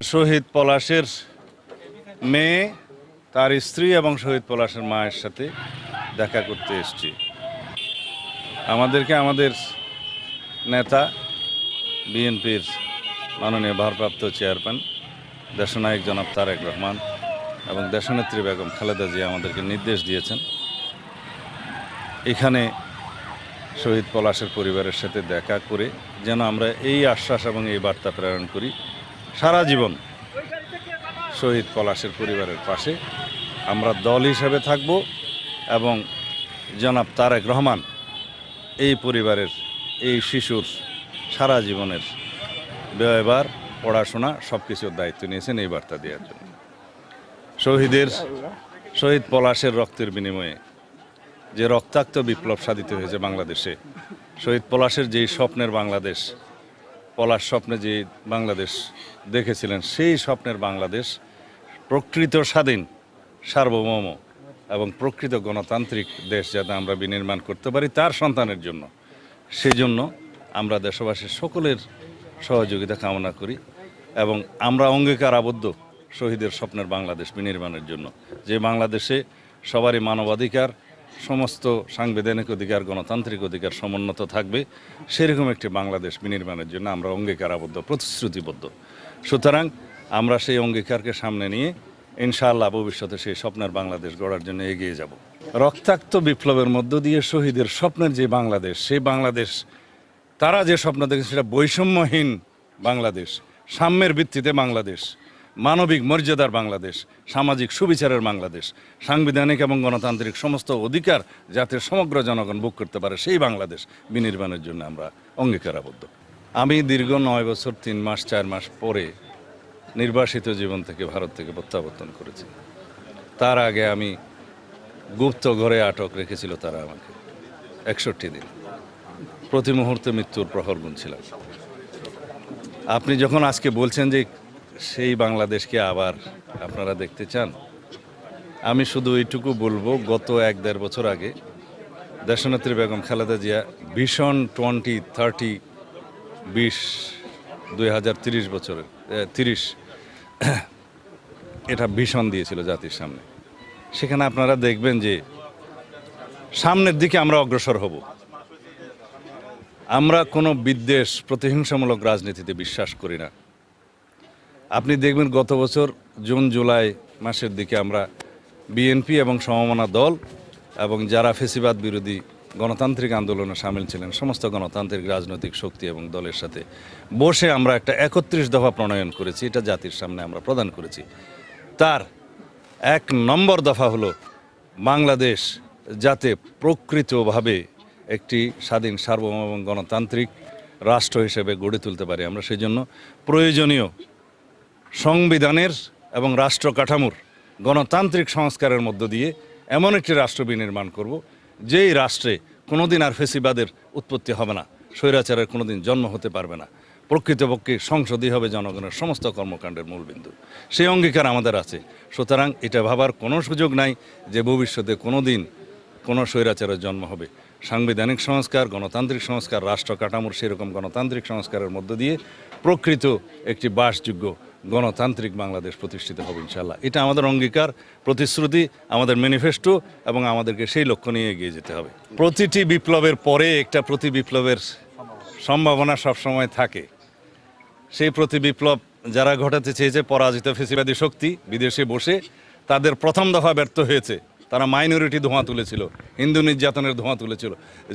শহীদ পলাশের মেয়ে, তার স্ত্রী এবং শহীদ পলাশের মায়ের সাথে দেখা করতে এসেছি। আমাদেরকে আমাদের নেতা বিএনপির মাননীয় ভারপ্রাপ্ত চেয়ারম্যান দেশনায়ক জনাব তারেক রহমান এবং দেশনেত্রী বেগম খালেদা জিয়া আমাদেরকে নির্দেশ দিয়েছেন এখানে শহীদ পলাশের পরিবারের সাথে দেখা করে যেন আমরা এই আশ্বাস এবং এই বার্তা প্রেরণ করি, সারা জীবন শহীদ পলাশের পরিবারের পাশে আমরা দল হিসেবে থাকব এবং জনাব তারেক রহমান এই পরিবারের এই শিশুর সারা জীবনের ব্যয়ভার, পড়াশোনা সব কিছুর দায়িত্ব নিয়েছেন এই বার্তা দেওয়ার জন্য। শহীদ পলাশের রক্তের বিনিময়ে যে রক্তাক্ত বিপ্লব সাধিত হয়েছে বাংলাদেশে, শহীদ পলাশের যেই স্বপ্নের বাংলাদেশ, পলাশ স্বপ্নে যে বাংলাদেশ দেখেছিলেন, সেই স্বপ্নের বাংলাদেশ প্রকৃত স্বাধীন, সার্বভৌম এবং প্রকৃত গণতান্ত্রিক দেশ যাতে আমরা বিনির্মাণ করতে পারি তার সন্তানের জন্য, সেই জন্য আমরা দেশবাসীর সকলের সহযোগিতা কামনা করি এবং আমরা অঙ্গীকার আবদ্ধ শহীদের স্বপ্নের বাংলাদেশ বিনির্মাণের জন্য, যে বাংলাদেশে সবারই মানবাধিকার, সমস্ত সাংবিধানিক অধিকার, গণতান্ত্রিক অধিকার সমুন্নত থাকবে, সেরকম একটি বাংলাদেশ বিনির্মাণের জন্য আমরা অঙ্গীকার আবদ্ধ, প্রতিশ্রুতিবদ্ধ। সুতরাং আমরা সেই অঙ্গীকারকে সামনে নিয়ে ইনশাআল্লাহ ভবিষ্যতে সেই স্বপ্নের বাংলাদেশ গড়ার জন্য এগিয়ে যাব। রক্তাক্ত বিপ্লবের মধ্য দিয়ে শহীদের স্বপ্নের যে বাংলাদেশ, সেই বাংলাদেশ তারা যে স্বপ্ন দেখেছে সেটা বৈষম্যহীন বাংলাদেশ, সাম্যের ভিত্তিতে বাংলাদেশ, মানবিক মর্যাদার বাংলাদেশ, সামাজিক সুবিচারের বাংলাদেশ, সাংবিধানিক এবং গণতান্ত্রিক সমস্ত অধিকার যাতে সমগ্র জনগণ ভোগ করতে পারে সেই বাংলাদেশ বিনির্মাণের জন্য আমরা অঙ্গীকারাবদ্ধ। আমি দীর্ঘ 9 বছর 3 মাস 4 মাস পরে নির্বাসিত জীবন থেকে ভারত থেকে প্রত্যাবর্তন করেছি। তার আগে আমি গুপ্ত ঘরে আটক রেখেছিল তারা আমাকে 61 দিন, প্রতি মুহূর্তে মৃত্যুর প্রহর গুনছিলাম। আপনি যখন আজকে বলছেন যে সেই বাংলাদেশকে আবার আপনারা দেখতে চান, আমি শুধু এইটুকু বলবো, গত 1-1.5 বছর আগে দেশনেত্রী বেগম খালেদা জিয়া ভিশন 2030 বছরের 30 এটা ভিশন দিয়েছিল জাতির সামনে। সেখানে আপনারা দেখবেন যে সামনের দিকে আমরা অগ্রসর হব। আমরা কোনো বিদ্বেষ, প্রতিহিংসামূলক রাজনীতিতে বিশ্বাস করি না। আপনি দেখবেন গত বছর জুন জুলাই মাসের দিকে আমরা বিএনপি এবং সমমনা দল এবং যারা ফেসিবাদ বিরোধী গণতান্ত্রিক আন্দোলনে সামিল ছিলেন সমস্ত গণতান্ত্রিক রাজনৈতিক শক্তি এবং দলের সাথে বসে আমরা একটা 31 দফা প্রণয়ন করেছি, এটা জাতির সামনে আমরা প্রদান করেছি। তার 1 নম্বর দফা হলো বাংলাদেশ যাতে প্রকৃতভাবে একটি স্বাধীন, সার্বভৌম এবং গণতান্ত্রিক রাষ্ট্র হিসেবে গড়ে তুলতে পারি আমরা, সেই জন্য প্রয়োজনীয় সংবিধানের এবং রাষ্ট্র কাঠামোর গণতান্ত্রিক সংস্কারের মধ্য দিয়ে এমন একটি রাষ্ট্র বিনির্মাণ করব যেই রাষ্ট্রে কোনোদিন আর ফেসিবাদের উৎপত্তি হবে না, স্বৈরাচারের কোনোদিন জন্ম হতে পারবে না, প্রকৃতপক্ষে সংসদই হবে জনগণের সমস্ত কর্মকাণ্ডের মূলবিন্দু। সেই অঙ্গীকার আমাদের আছে। সুতরাং এটা ভাবার কোনো সুযোগ নাই যে ভবিষ্যতে কোনোদিন কোনো স্বৈরাচারের জন্ম হবে। সাংবিধানিক সংস্কার, গণতান্ত্রিক সংস্কার, রাষ্ট্র কাঠামোর সেরকম গণতান্ত্রিক সংস্কারের মধ্য দিয়ে প্রকৃত একটি বাসযোগ্য গণতান্ত্রিক বাংলাদেশ প্রতিষ্ঠিত হবে ইনশাআল্লাহ। এটা আমাদের অঙ্গীকার, প্রতিশ্রুতি, আমাদের ম্যানিফেস্টো এবং আমাদেরকে সেই লক্ষ্য নিয়ে এগিয়ে যেতে হবে। প্রতিটি বিপ্লবের পরে একটা প্রতি বিপ্লবের সম্ভাবনা সবসময় থাকে। সেই প্রতি বিপ্লব যারা ঘটাতে চেয়েছে পরাজিত ফেসিবাদী শক্তি বিদেশে বসে, তাদের প্রথম দফা ব্যর্থ হয়েছে। তারা মাইনরিটি ধোঁয়া তুলেছিল, হিন্দু নির্যাতনের ধোঁয়া তুলেছিল,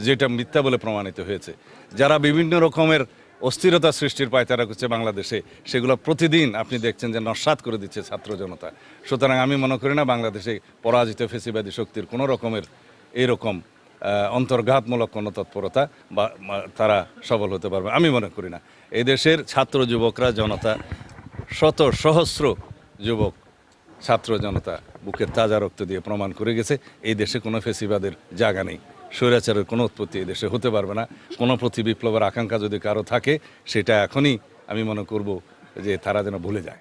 যেটা মিথ্যা বলে প্রমাণিত হয়েছে। যারা বিভিন্ন রকমের অস্থিরতা সৃষ্টির পায়তারা করছে বাংলাদেশে, সেগুলো প্রতিদিন আপনি দেখছেন যে নস্যাৎ করে দিচ্ছে ছাত্র জনতা। সুতরাং আমি মনে করি না বাংলাদেশে পরাজিত ফেসিবাদী শক্তির কোনো রকমের এরকম অন্তর্ঘাতমূলক কোনো তৎপরতা বা তারা সফল হতে পারবে, আমি মনে করি না। এই দেশের ছাত্র যুবকরা, জনতা, শত সহস্র যুবক ছাত্র জনতা বুকের তাজা রক্ত দিয়ে প্রমাণ করে গেছে এই দেশে কোনো ফেসিবাদের জায়গা নেই, স্বৈরাচারের কোনো উৎপত্তি এই দেশে হতে পারবে না। কোনো প্রতি বিপ্লবের আকাঙ্ক্ষা যদি কারো থাকে, সেটা এখনই আমি মনে করব যে তারা যেন ভুলে যায়।